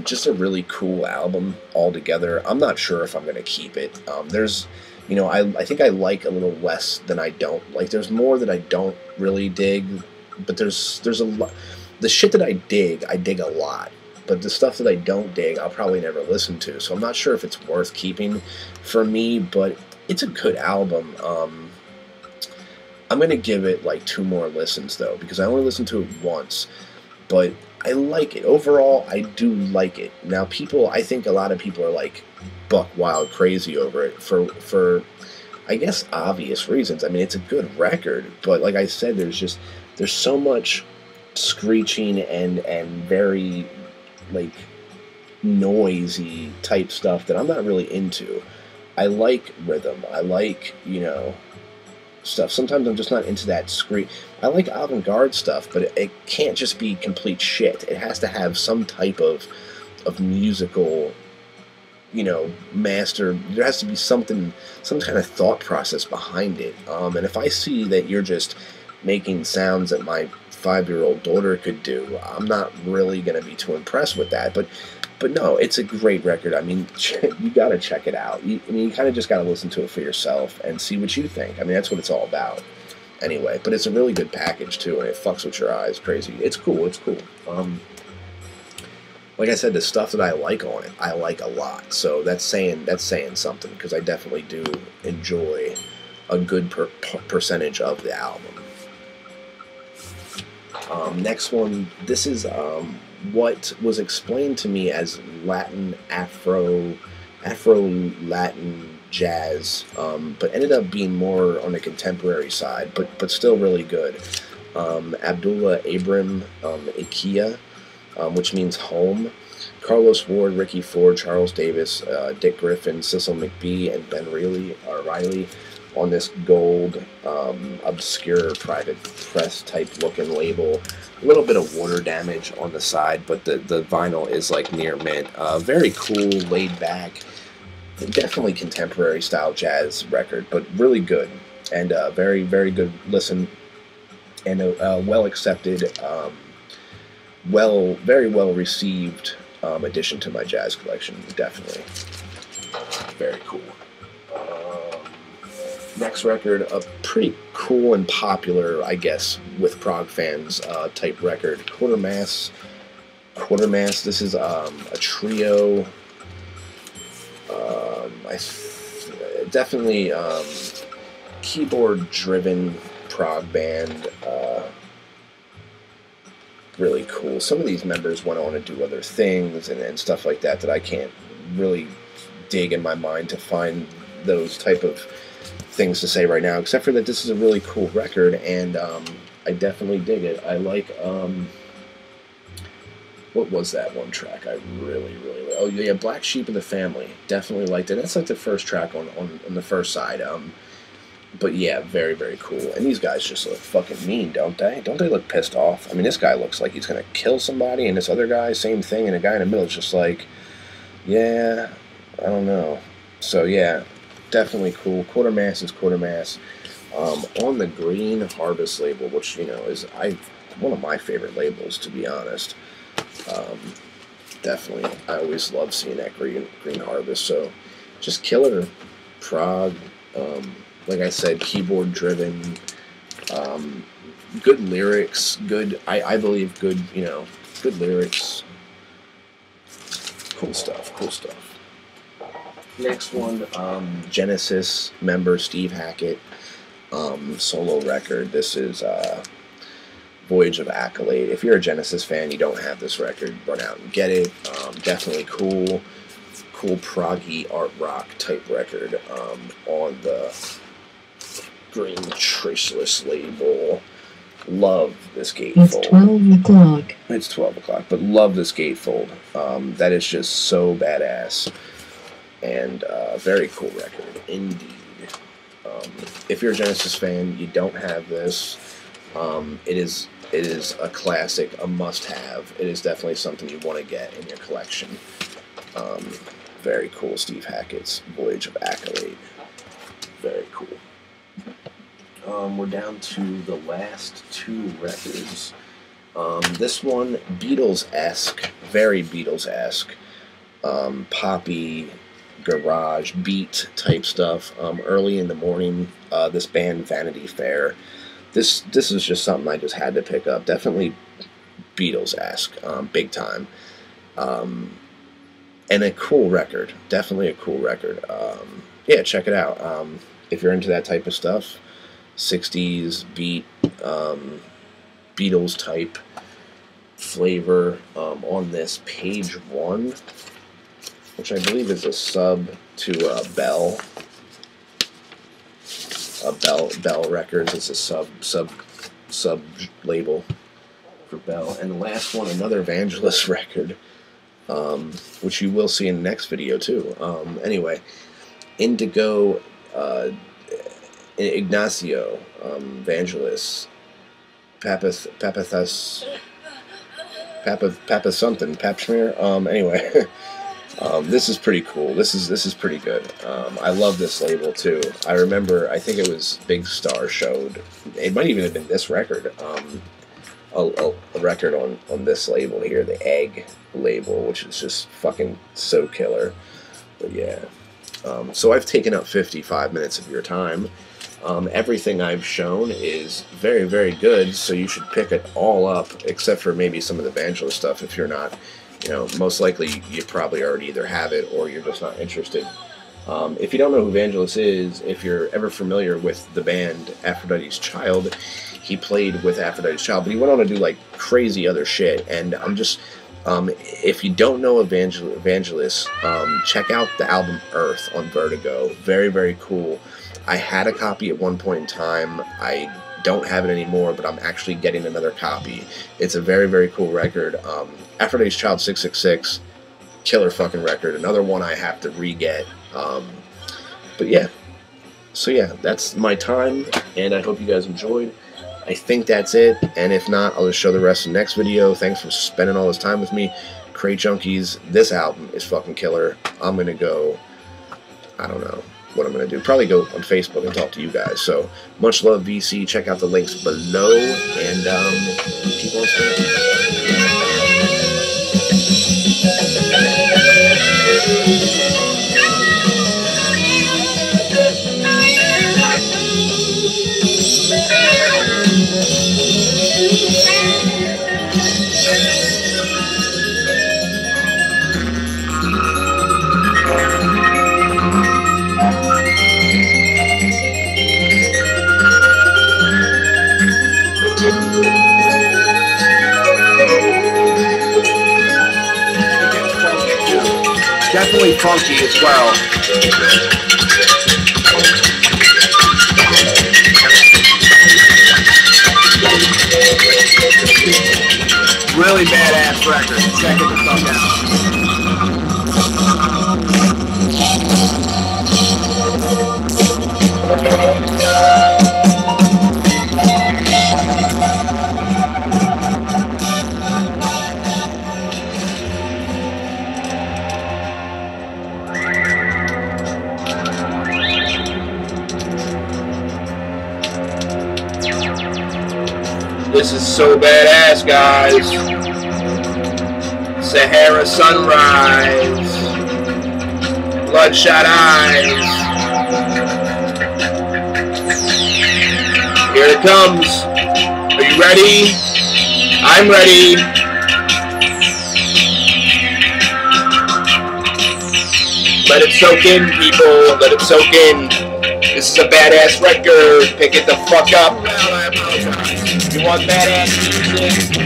Just a really cool album altogether. I'm not sure if I'm going to keep it. There's, you know, I think I like a little less than I don't. Like, there's more that I don't really dig, but there's a lot. The shit that I dig a lot. But the stuff that I don't dig, I'll probably never listen to. So I'm not sure if it's worth keeping for me, but it's a good album. I'm going to give it like 2 more listens, though, because I only listened to it once. but I like it. Overall, I do like it. Now, I think a lot of people are like buck wild crazy over it for I guess obvious reasons. I mean, it's a good record, but like I said, there's so much screeching and very like noisy type stuff that I'm not really into. I like rhythm. I like, stuff. Sometimes I'm just not into that screech. I like avant-garde stuff, but it can't just be complete shit. It has to have some type of musical, master. There has to be some kind of thought process behind it. And if I see that you're just making sounds that my 5-year-old daughter could do, I'm not really going to be too impressed with that. But no, it's a great record. I mean, you got to check it out. You kind of just got to listen to it for yourself and see what you think. I mean, that's what it's all about. Anyway, but it's a really good package, too, and it fucks with your eyes crazy. It's cool. Like I said, the stuff that I like on it, I like a lot. So that's saying something, because I definitely do enjoy a good percentage of the album. Next one, this is what was explained to me as Afro-Latin jazz, but ended up being more on the contemporary side, but still really good. Abdullah Abram Ikea, which means home. Carlos Ward, Ricky Ford, Charles Davis, Dick Griffin, Cecil McBee, and Ben Riley on this gold, obscure private press type looking label. A little bit of water damage on the side, but the vinyl is like near mint. Very cool, laid back, definitely contemporary style jazz record, but really good, and very, very good listen, and well accepted, very well received addition to my jazz collection. Definitely very cool. Next record, a pretty cool and popular, I guess, with prog fans type record, Quartermass. This is a trio. Definitely keyboard-driven prog band. Really cool. Some of these members went on to do other things and stuff like that I can't really dig in my mind to find those type of things to say right now, except for that this is a really cool record, and I definitely dig it. I like, what was that one track I really, oh yeah, Black Sheep of the Family, definitely liked it. That's like the first track on the first side, but yeah, very, very cool. And these guys just look fucking mean, don't they? Don't they look pissed off? I mean, this guy looks like he's gonna kill somebody, and this other guy, same thing, and the guy in the middle is just like, yeah, I don't know. So yeah, definitely cool. Quartermass is Quartermass. On the Green Harvest label, which, is one of my favorite labels, to be honest. Definitely, I always love seeing that Green Harvest. So, just killer prog. Like I said, keyboard driven. Good lyrics. Good. I believe good. Good lyrics. Cool stuff. Next one, Genesis member Steve Hackett, solo record. This is Voyage of Accolade. If you're a Genesis fan, you don't have this record, run out and get it. Definitely cool proggy art rock type record on the Green Traceless label. Love this gatefold. It's 12 o'clock. It's 12 o'clock, but love this gatefold. That is just so badass. And very cool record, indeed. If you're a Genesis fan, you don't have this. It is a classic, a must-have. It is definitely something you want to get in your collection. Very cool, Steve Hackett's Voyage of Accolade. Very cool. We're down to the last two records. This one, Beatles-esque, very Beatles-esque, poppy, garage, beat type stuff. Early in the morning, this band Vanity Fair. This is just something I just had to pick up. Definitely Beatles-esque, big time. And a cool record. Definitely a cool record. Yeah, check it out. If you're into that type of stuff, 60s beat, Beatles type, flavor on this page 1, which I believe is a sub to Bell. Bell Records. It's a sub label for Bell. And the last one, another Vangelis record, which you will see in the next video too. Anyway, Indigo Ignacio Vangelis Papa something Pap Schmear. Anyway. This is pretty cool. This is pretty good. I love this label too. I remember, I think it was Big Star showed, it might even have been this record, a record on this label here, the Egg label, which is just fucking so killer. But yeah, so I've taken up 55 minutes of your time. Everything I've shown is very, very good, so you should pick it all up, except for maybe some of the Vangelis stuff if you're not. You know, most likely you probably already either have it or you're just not interested. If you don't know who Vangelis is, if you're ever familiar with the band Aphrodite's Child, he played with Aphrodite's Child, but he went on to do like crazy other shit. And I'm just, if you don't know Vangelis, check out the album Earth on Vertigo. Very, very cool. I had a copy at one point in time. I don't have it anymore, but I'm actually getting another copy. It's a very, very cool record. Aphrodite's Child 666, killer fucking record. Another one I have to re-get. But yeah, so yeah, that's my time, and I hope you guys enjoyed. I think that's it, and if not, I'll just show the rest in the next video. Thanks for spending all this time with me. Crate Junkies, this album is fucking killer. I'm gonna go, I don't know what I'm going to do. Probably go on Facebook and talk to you guys. So, much love, VC. Check out the links below, and keep on spinning. Definitely funky as well. Really badass record. Check it the fuck out. This is so badass, guys. Sahara Sunrise. Bloodshot Eyes. Here it comes. Are you ready? I'm ready. Let it soak in, people. Let it soak in. This is a badass record. Pick it the fuck up. I apologize. You want badass music?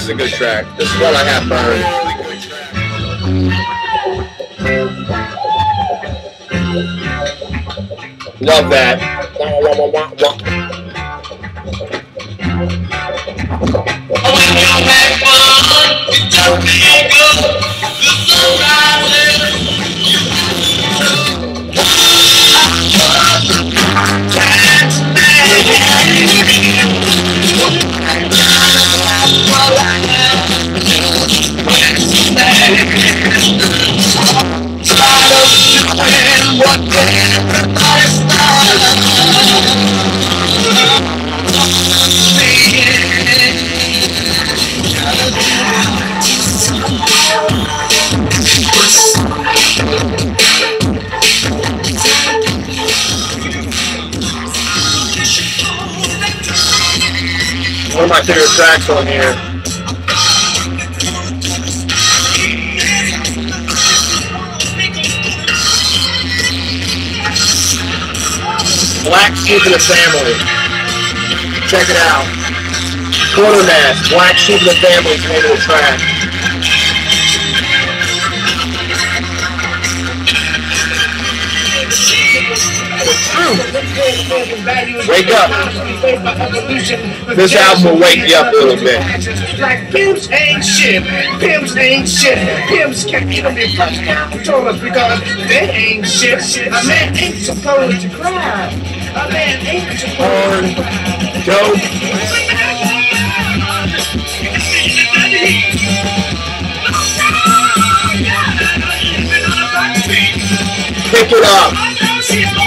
is a good track. This is what I have burned. Love that. One of my favorite tracks on here. Black Sheep of the Family. Check it out. Quartermass, Black Sheep of the Family is the name of the track. Wake up. This album will wake you up a little bit. Like pimps ain't shit. Pimps ain't shit. Pimps can't even be fucking controllers because they ain't shit. A man ain't supposed to cry. A man ain't supposed to cry. Dope. Pick it up.